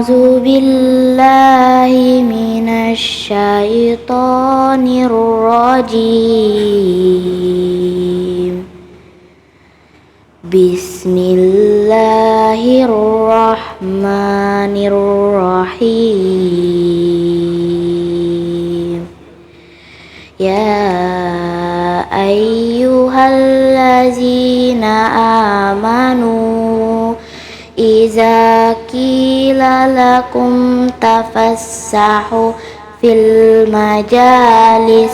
A'udzu billahi minasyaitonir rajim. Bismillahirrahmanirrahim. Ya ayyuhallazina amanu iza qila lakum tafassahu fil majalis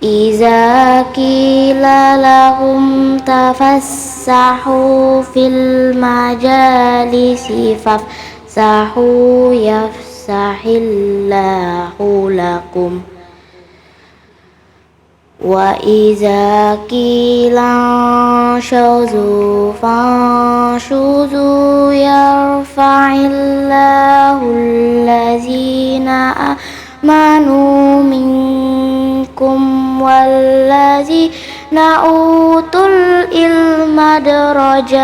Iza qila lahum tafassahu fil majalisi fafsahu yafsahillahu lakum wa iza qila shuzu fanshuzu yarfa'illahu allazina amanu minkum wallazina utul ilma darajat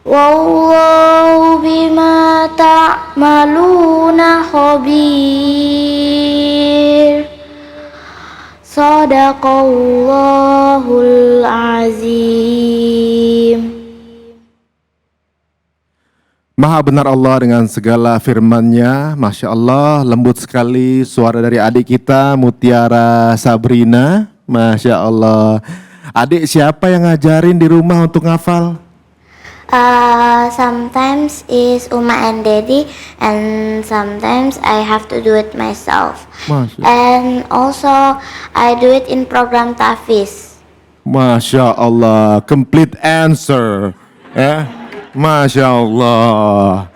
wallahu bima ta'maluna khabir. Shadaqallahul azim. Maha benar Allah dengan segala firman-Nya. Masya Allah, lembut sekali suara dari adik kita Mutiara Sabrina. Masya Allah. Adik siapa yang ngajarin di rumah untuk ngafal? Sometimes is Uma and Daddy, and sometimes I have to do it myself. And also I do it in program Tafiz. Masya Allah, complete answer. Masya Allah.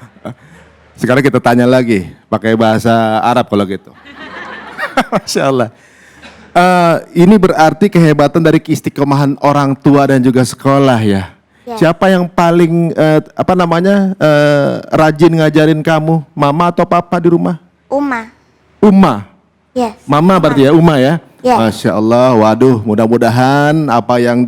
Sekarang kita tanya lagi, pakai bahasa Arab kalau gitu. Masya Allah. Ini berarti kehebatan dari keistiqomahan orang tua dan juga sekolah ya. Siapa yang paling rajin ngajarin kamu? Mama atau papa di rumah? Uma. Uma. Yes. Mama berarti ya, Uma ya. Yes. Masya Allah. Waduh, mudah-mudahan apa yang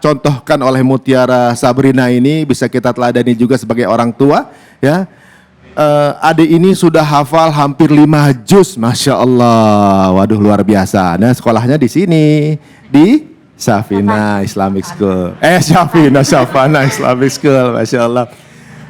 contohkan oleh Mutiara Sabrina ini bisa kita teladani juga sebagai orang tua ya. Adik ini sudah hafal hampir 5 juz, Masya Allah. Waduh, luar biasa. Nah, sekolahnya di sini di Safina Islamic School. Safina Islamic School, Masya Allah.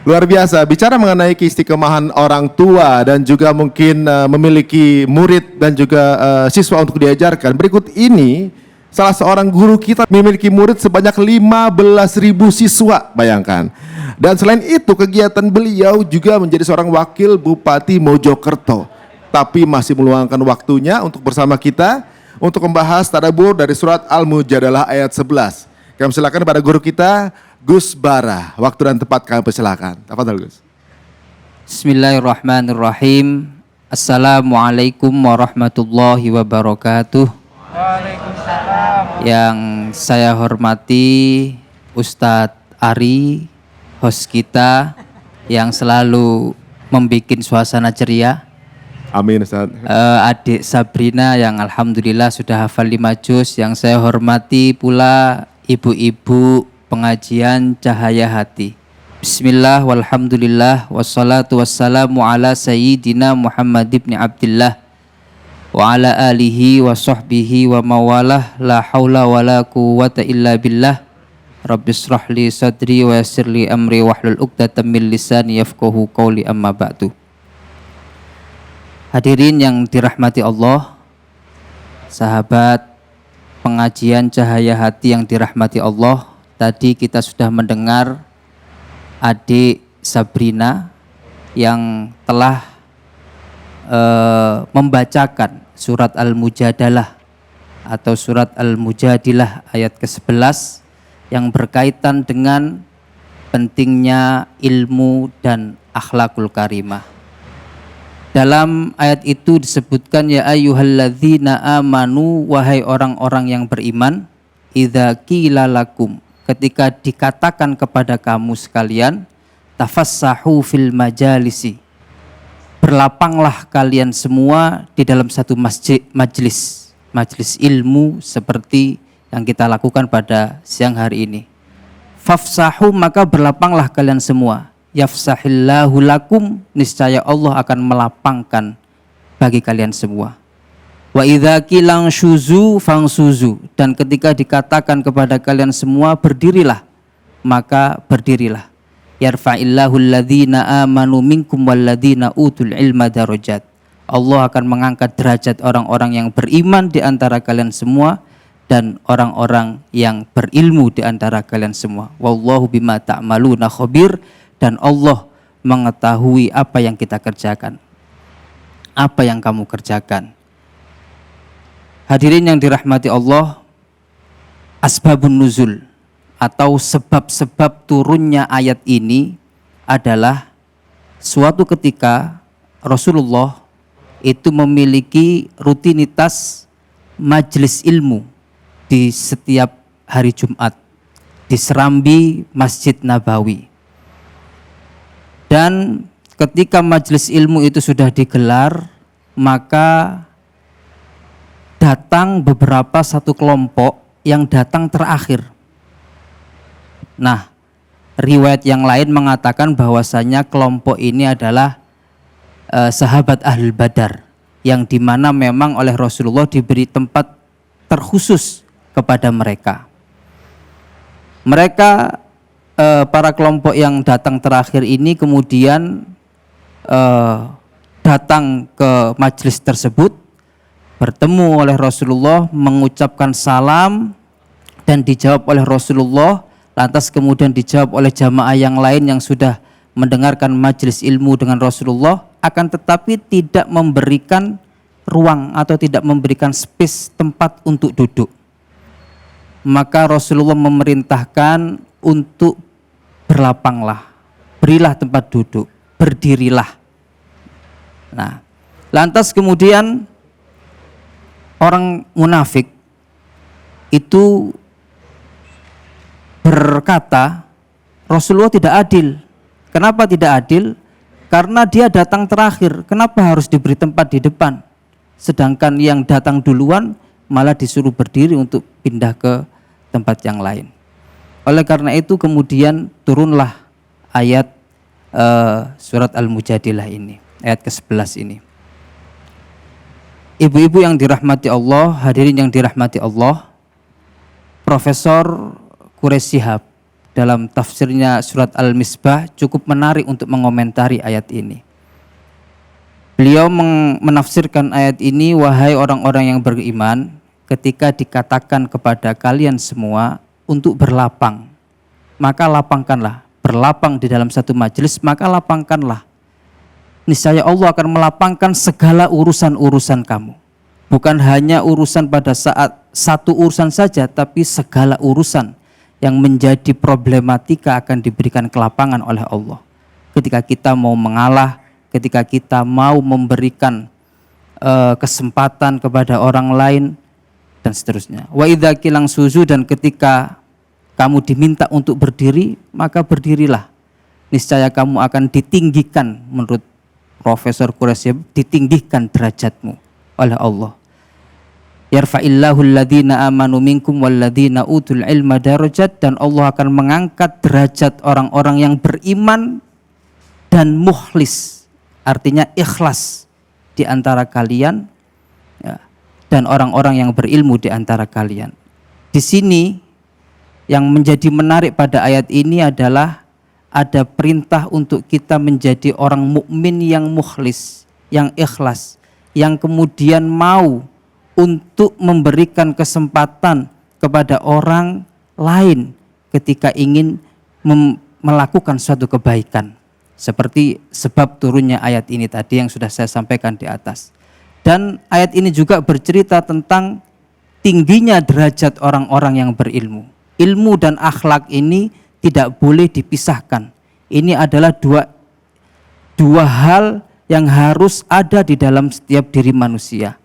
Luar biasa. Bicara mengenai keistiqomahan orang tua dan juga mungkin memiliki murid dan juga siswa untuk diajarkan. Berikut ini salah seorang guru kita memiliki murid sebanyak 15.000 siswa, bayangkan. Dan selain itu kegiatan beliau juga menjadi seorang wakil Bupati Mojokerto. Tapi masih meluangkan waktunya untuk bersama kita untuk membahas tadabbur dari surat Al-Mujadalah ayat 11. Kami silakan kepada guru kita Gus Bara. Waktu dan tempat kami persilakan. Tafadhol Gus. Bismillahirrahmanirrahim. Assalamualaikum warahmatullahi wabarakatuh. Waalaikumsalam. Yang saya hormati Ustadz Ari, host kita yang selalu membuat suasana ceria. Amin Ustaz. Adik Sabrina yang alhamdulillah sudah hafal 5 juz. Yang saya hormati pula ibu-ibu pengajian Cahaya Hati. Bismillah walhamdulillah wassalatu wassalamu ala sayyidina Muhammad ibn Abdillah wa ala alihi wa sahbihi wa mawalah la hawla wa la quwwata illa billah. Rabbis shrahli sadri wa yassirli amri wahlul 'uqdatam min lisani yafqahu qawli amma ba'du. Hadirin yang dirahmati Allah, sahabat pengajian Cahaya Hati yang dirahmati Allah, tadi kita sudah mendengar adik Sabrina yang telah membacakan surat Al-Mujadalah atau surat Al-Mujadilah ayat ke-11 yang berkaitan dengan pentingnya ilmu dan akhlakul karimah. Dalam ayat itu disebutkan ya ayyuhalladzina amanu, wahai orang-orang yang beriman, idza qila lakum, ketika dikatakan kepada kamu sekalian, tafassahu fil majalisi, berlapanglah kalian semua di dalam satu majelis ilmu seperti yang kita lakukan pada siang hari ini. Fafsahu, maka berlapanglah kalian semua. Yafsahillahu lakum, niscaya Allah akan melapangkan bagi kalian semua. Wa idza qilang syuzu fangsuzu, dan ketika dikatakan kepada kalian semua berdirilah, maka berdirilah. Yarfa'illahu alladhina amanu minkum walladhina utul ilma darajat. Allah akan mengangkat derajat orang-orang yang beriman di antara kalian semua dan orang-orang yang berilmu di antara kalian semua. Wallahu bima ta'maluna khabir, dan Allah mengetahui apa yang kita kerjakan, apa yang kamu kerjakan. Hadirin yang dirahmati Allah, asbabun nuzul atau sebab-sebab turunnya ayat ini adalah suatu ketika Rasulullah itu memiliki rutinitas majelis ilmu di setiap hari Jumat di serambi Masjid Nabawi. Dan ketika majelis ilmu itu sudah digelar, maka datang beberapa satu kelompok yang datang terakhir. Nah, riwayat yang lain mengatakan bahwasanya kelompok ini adalah sahabat Ahlul Badar, yang dimana memang oleh Rasulullah diberi tempat terkhusus kepada mereka. Mereka para kelompok yang datang terakhir ini kemudian datang ke majelis tersebut, bertemu oleh Rasulullah, mengucapkan salam dan dijawab oleh Rasulullah, lantas kemudian dijawab oleh jamaah yang lain yang sudah mendengarkan majelis ilmu dengan Rasulullah, akan tetapi tidak memberikan ruang atau tidak memberikan space, tempat untuk duduk. Maka Rasulullah memerintahkan untuk berlapanglah, berilah tempat duduk, berdirilah. Nah, lantas kemudian orang munafik itu berkata, Rasulullah tidak adil. Kenapa tidak adil? Karena dia datang terakhir, kenapa harus diberi tempat di depan? Sedangkan yang datang duluan malah disuruh berdiri untuk pindah ke tempat yang lain. Oleh karena itu kemudian turunlah ayat surat Al-Mujadilah ini, ayat ke-11 ini. Ibu-ibu yang dirahmati Allah, hadirin yang dirahmati Allah, Profesor Quraish Shihab dalam tafsirnya surat Al-Misbah cukup menarik untuk mengomentari ayat ini. Beliau menafsirkan ayat ini, wahai orang-orang yang beriman, ketika dikatakan kepada kalian semua untuk berlapang, maka lapangkanlah. Berlapang di dalam satu majelis, maka lapangkanlah. Niscaya Allah akan melapangkan segala urusan-urusan kamu. Bukan hanya urusan pada saat satu urusan saja, tapi segala urusan yang menjadi problematika akan diberikan kelapangan oleh Allah. Ketika kita mau mengalah, ketika kita mau memberikan kesempatan kepada orang lain, dan seterusnya. Wa idza qilang suzu, dan ketika kamu diminta untuk berdiri, maka berdirilah. Niscaya kamu akan ditinggikan, menurut Profesor Quraish, ditinggikan derajatmu oleh Allah. Yarfa'illahu alladhina amanu minkum walladhina utul ilma darajat, dan Allah akan mengangkat derajat orang-orang yang beriman dan mukhlis, artinya ikhlas di antara kalian, ya, dan orang-orang yang berilmu di antara kalian. Di sini yang menjadi menarik pada ayat ini adalah ada perintah untuk kita menjadi orang mukmin yang mukhlis, yang ikhlas, yang kemudian mau untuk memberikan kesempatan kepada orang lain ketika ingin melakukan suatu kebaikan. Seperti sebab turunnya ayat ini tadi yang sudah saya sampaikan di atas. Dan ayat ini juga bercerita tentang tingginya derajat orang-orang yang berilmu. Ilmu dan akhlak ini tidak boleh dipisahkan. Ini adalah dua hal yang harus ada di dalam setiap diri manusia.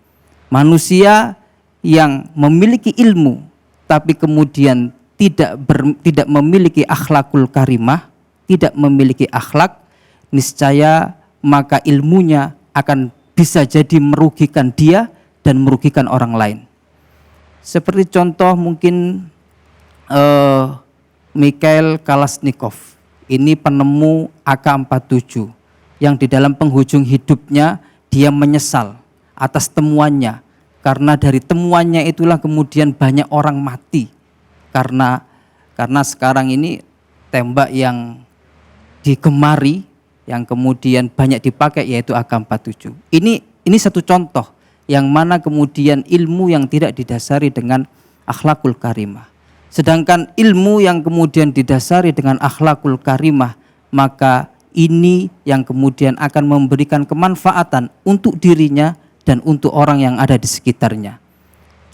Manusia yang memiliki ilmu tapi kemudian tidak memiliki akhlakul karimah, tidak memiliki akhlak, niscaya maka ilmunya akan bisa jadi merugikan dia dan merugikan orang lain. Seperti contoh mungkin Mikhail Kalashnikov. Ini penemu AK-47 yang di dalam penghujung hidupnya dia menyesal atas temuannya, karena dari temuannya itulah kemudian banyak orang mati karena sekarang ini tembak yang digemari yang kemudian banyak dipakai yaitu AK-47. Ini satu contoh yang mana kemudian ilmu yang tidak didasari dengan akhlakul karimah. Sedangkan ilmu yang kemudian didasari dengan akhlakul karimah, maka ini yang kemudian akan memberikan kemanfaatan untuk dirinya dan untuk orang yang ada di sekitarnya.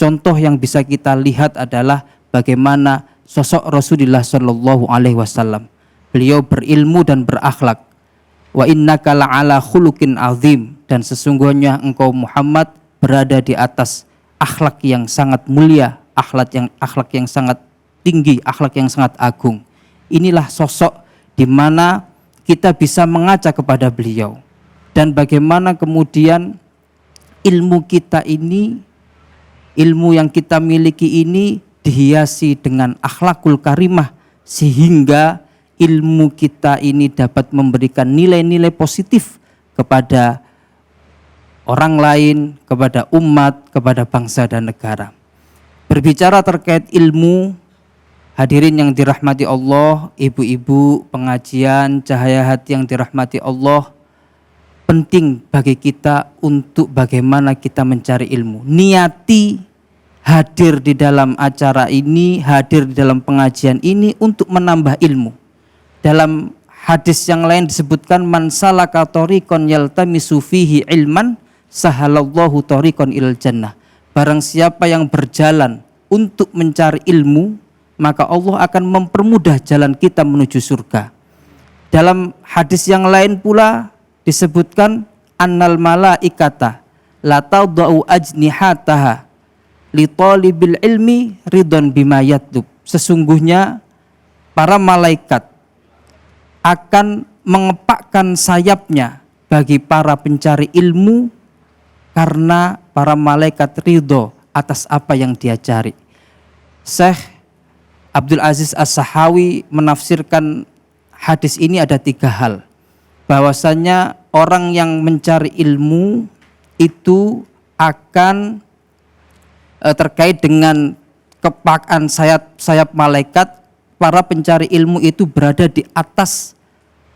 Contoh yang bisa kita lihat adalah bagaimana sosok Rasulullah Shallallahu Alaihi Wasallam. Beliau berilmu dan berakhlak. Wa innaka la'ala khuluqin azim, dan sesungguhnya engkau Muhammad berada di atas akhlak yang sangat mulia, akhlak yang sangat tinggi, akhlak yang sangat agung. Inilah sosok di mana kita bisa mengaca kepada beliau, dan bagaimana kemudian ilmu kita ini, ilmu yang kita miliki ini dihiasi dengan akhlakul karimah, sehingga ilmu kita ini dapat memberikan nilai-nilai positif kepada orang lain, kepada umat, kepada bangsa dan negara. Berbicara terkait ilmu, hadirin yang dirahmati Allah, ibu-ibu pengajian Cahaya Hati yang dirahmati Allah, penting bagi kita untuk bagaimana kita mencari ilmu. Niati hadir di dalam acara ini, hadir di dalam pengajian ini untuk menambah ilmu. Dalam hadis yang lain disebutkan, man salaka tariqan yaltamisu fihi ilman sahalallahu tariqan ilal jannah. Barang siapa yang berjalan untuk mencari ilmu, maka Allah akan mempermudah jalan kita menuju surga. Dalam hadis yang lain pula disebutkan, annal malaikata la tadau ajnihataha li talibil ilmi ridon bima yatlub. Sesungguhnya para malaikat akan mengepakkan sayapnya bagi para pencari ilmu, karena para malaikat ridho atas apa yang dia cari. Syekh Abdul Aziz As-Sahawi menafsirkan hadis ini ada 3 hal. Bahwasanya orang yang mencari ilmu itu akan terkait dengan kepakan sayap malaikat. Para pencari ilmu itu berada di atas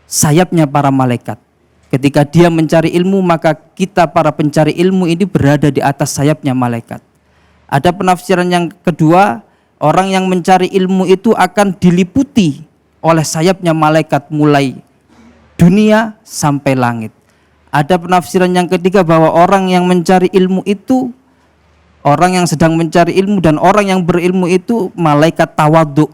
sayapnya para malaikat. Ketika dia mencari ilmu, maka kita para pencari ilmu ini berada di atas sayapnya malaikat. Ada penafsiran yang kedua, orang yang mencari ilmu itu akan diliputi oleh sayapnya malaikat mulai dunia sampai langit. Ada penafsiran yang ketiga bahwa orang yang mencari ilmu itu, orang yang sedang mencari ilmu dan orang yang berilmu itu malaikat tawaduk,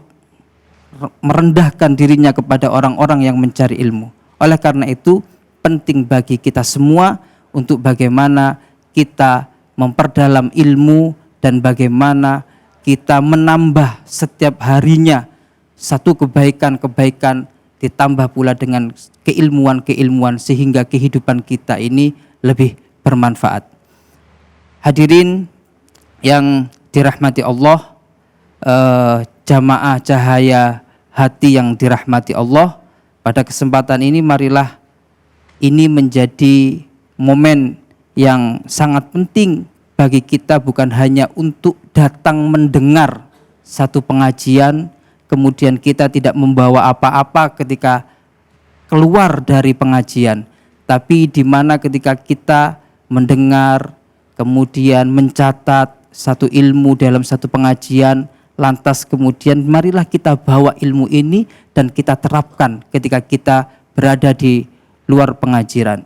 merendahkan dirinya kepada orang-orang yang mencari ilmu. Oleh karena itu penting bagi kita semua untuk bagaimana kita memperdalam ilmu dan bagaimana kita menambah setiap harinya satu kebaikan-kebaikan, ditambah pula dengan keilmuan-keilmuan sehingga kehidupan kita ini lebih bermanfaat. Hadirin yang dirahmati Allah, jamaah Cahaya Hati yang dirahmati Allah, pada kesempatan ini marilah ini menjadi momen yang sangat penting bagi kita, bukan hanya untuk datang mendengar satu pengajian kemudian kita tidak membawa apa-apa ketika keluar dari pengajian, tapi di mana ketika kita mendengar kemudian mencatat satu ilmu dalam satu pengajian, lantas kemudian marilah kita bawa ilmu ini dan kita terapkan ketika kita berada di luar pengajian.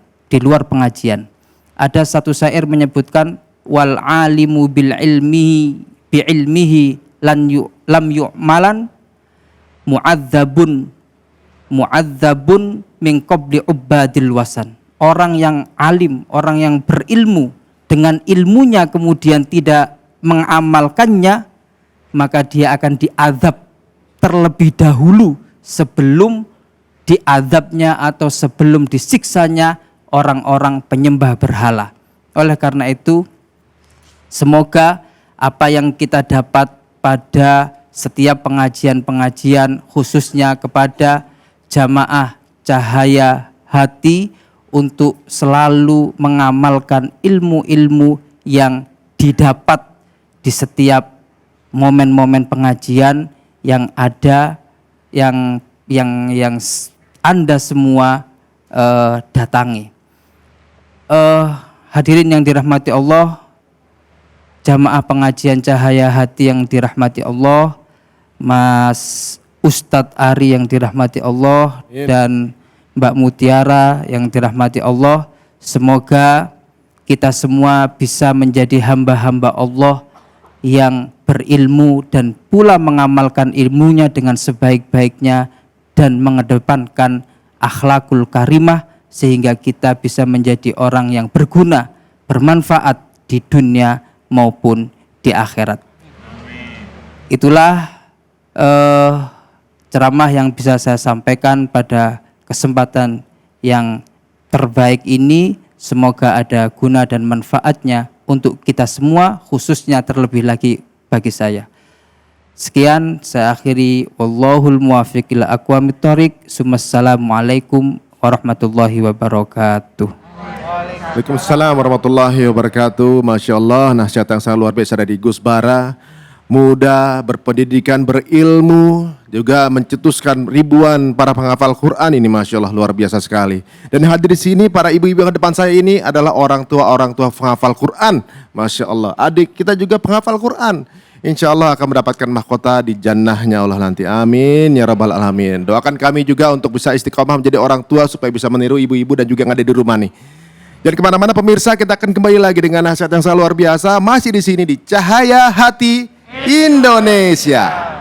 Ada satu syair menyebutkan, wal alimu bil ilmihi bi ilmihi lam yu'malan mu'adzabun min qabli ubadil wasan. Orang yang alim, orang yang berilmu, dengan ilmunya kemudian tidak mengamalkannya, maka dia akan diazab terlebih dahulu sebelum diazabnya atau sebelum disiksanya orang-orang penyembah berhala. Oleh karena itu, semoga apa yang kita dapat pada setiap pengajian-pengajian khususnya kepada jamaah Cahaya Hati untuk selalu mengamalkan ilmu-ilmu yang didapat di setiap momen-momen pengajian yang ada, yang Anda semua datangi. Hadirin yang dirahmati Allah, jamaah pengajian Cahaya Hati yang dirahmati Allah, Mas Ustadz Ari yang dirahmati Allah, dan Mbak Mutiara yang dirahmati Allah. Semoga kita semua bisa menjadi hamba-hamba Allah yang berilmu dan pula mengamalkan ilmunya dengan sebaik-baiknya dan mengedepankan akhlakul karimah, sehingga kita bisa menjadi orang yang berguna, bermanfaat di dunia maupun di akhirat. Itulah ceramah yang bisa saya sampaikan pada kesempatan yang terbaik ini. Semoga ada guna dan manfaatnya untuk kita semua, khususnya terlebih lagi bagi saya. Sekian saya akhiri, wallahul muwaffiq ila aqwamit thoriq. Assalamualaikum warahmatullahi wabarakatuh. Waalaikumsalam warahmatullahi wabarakatuh. Masya Allah, nasihat yang sangat luar biasa dari Gus Bara. Muda, berpendidikan, berilmu, juga mencetuskan ribuan para penghafal Quran ini, Masya Allah, luar biasa sekali. Dan hadir di sini para ibu-ibu yang depan saya ini adalah orang tua penghafal Quran, Masya Allah. Adik kita juga penghafal Quran, insya Allah akan mendapatkan mahkota di jannahnya Allah nanti. Amin ya rabbal alamin. Doakan kami juga untuk bisa istiqomah menjadi orang tua supaya bisa meniru ibu-ibu dan juga yang ada di rumah nih. Dan kemana-mana pemirsa, kita akan kembali lagi dengan nasihat yang sangat luar biasa masih di sini di Cahaya Hati Indonesia.